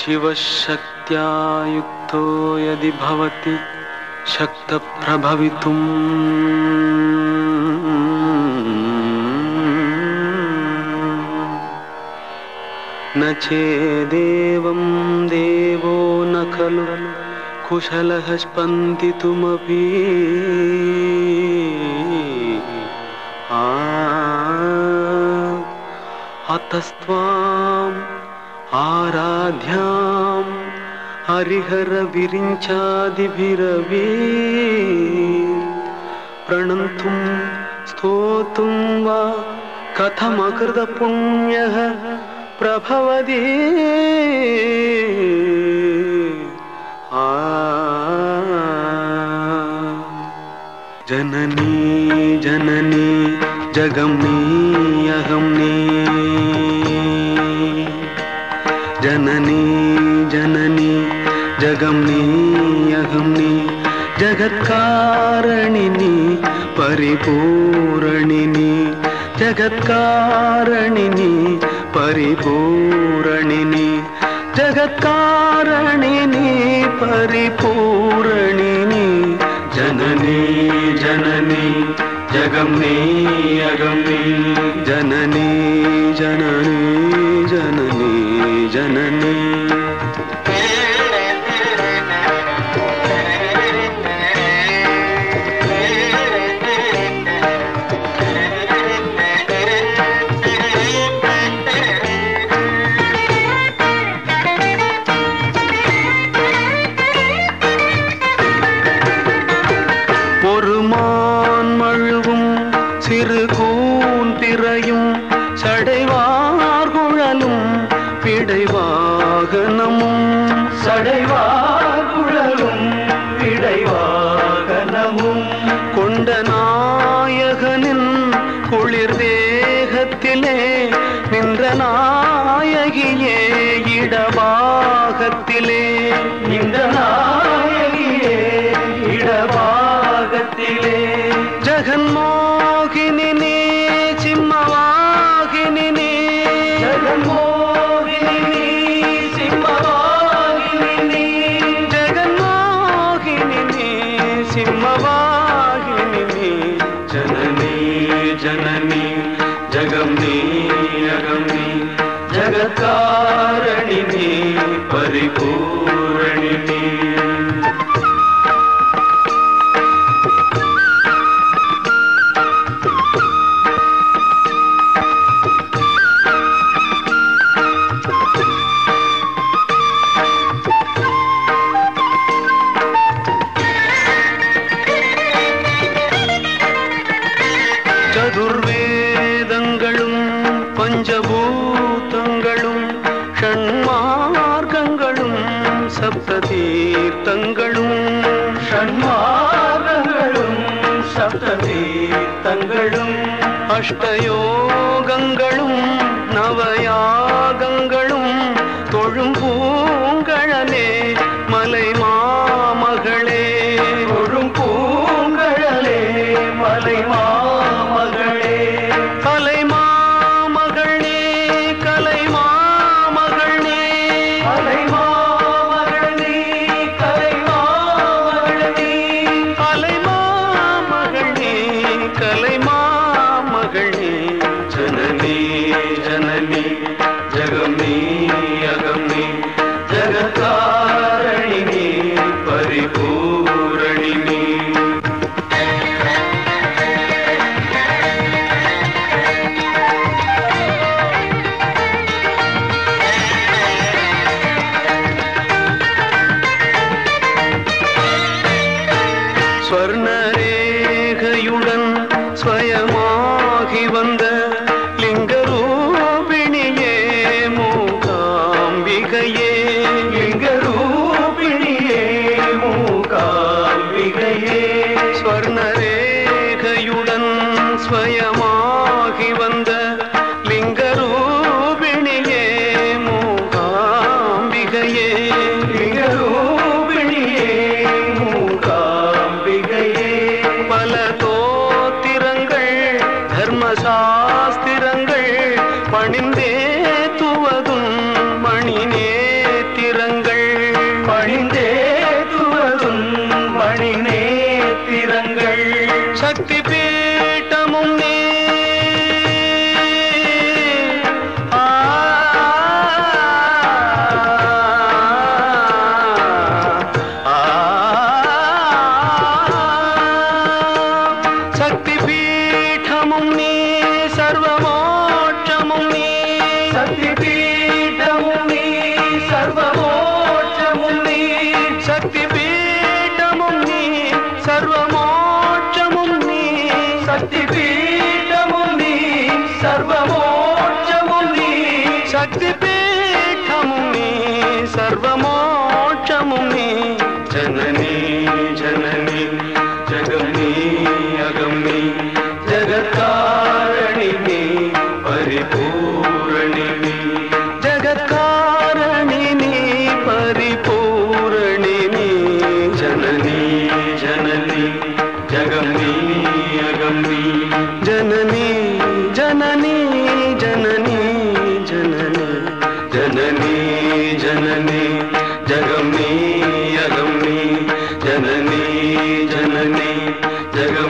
शिवशक्त्या युक्तो यदि भवति शक्तप्रभवितुम् न चेदेवं देवो न खलु कुशलः स्पन्दितुमपि अतस्त्वाम् आराध्यां हरिहर विरिञ्चादिभिरपि प्रणन्तुं स्तोतुं वा कथमकृतपुण्यः प्रभवति जननी जननी जगमनी अहमनी जननी जननी जगमनी अहमनी जगत्कारणिनी परिपूरणिनी जगत्कारणिनी परिपूरणिनी जगत्कारणिनी परिपूरणिनी जननी जननी जगमनी अगमनी जननी जननी जननी जननी சிறுகூன் திரையும் சடைவார்குழலும் பிடைவாகனமும் சடைவார்குழலும் பிடைவாகனமும் கொண்ட நாயகனின் குளிர் தேகத்திலே நின்ற நாயகியே இடபாகத்திலே நின்ற நாயகியே இடபாகத்திலே जगन्मोहिनी सिंहवाहिनी जगन्मोहिनी सिंहवाहिनी जगन्मोहिनी सिंहवाहिनी जननी जननी जगमनी अगमनी जगत्कारणिनी परिपूरणिनी சதுர்வேதங்களும் பஞ்சபூதங்களும் ஷண்மார்க்கங்களும் சப்ததீர்த்தங்களும் ஷண்மார்க்கங்களும் சப்ததீர்த்தங்களும் அஷ்டயோகங்களும் நவயாகங்களும் தொழும் பூங்கழலே மலை மாமகளே தொழும் பூங்கழலே மலை மாமகளே கலை மாமகளே கலை மாமகளே கலை மாமகளே கலை மாமகளே கலை மாமகளே கலை மாமகளே ஜனனி ஜனனி ஜகமனி அகமனி ஜகத்காரணினி பரிபூரணினி ஸ்வர்ணரேகையுடன் ஸ்வயமாகி வந்த லிங்கரூபிணியே மூகாம்பிகையே லிங்கரூபிணியே மூகாம்பிகையே ஸ்வர்ணரேகையுடன் ஸ்வயமாகி வந்த லிங்கரூபிணியே மூகாம்பிகையே லிங்கரூபிணியே மூகாம்பிகையே பல தோத்திரங்கள் தர்மசாஸ்திரங்கள் பணிந்தே துவதும் மணி நேத்திர சர்வமோட்சமும் நீ சக்தி பீடமும் நீ சர்வமோட்சமும் நீ சக்தி பீடமும் நீ சர்வமோட்சமும் நீ ஜனனி ஜனனி ஜகம் நீ அகம் நீ ஜகத்காரணி நீ பரிபூரணி நீ ஜகத்காரணி நீ பரிபூரணி நீ ஜனனி ஜனனி ஜகம் நீ அகம் நீ ஜனனி ஜனனி ஜனனி ஜனனி ஜனனி ஜனனி ஜகம் நீ அகம் நீ ஜனனி ஜனனி ஜகம்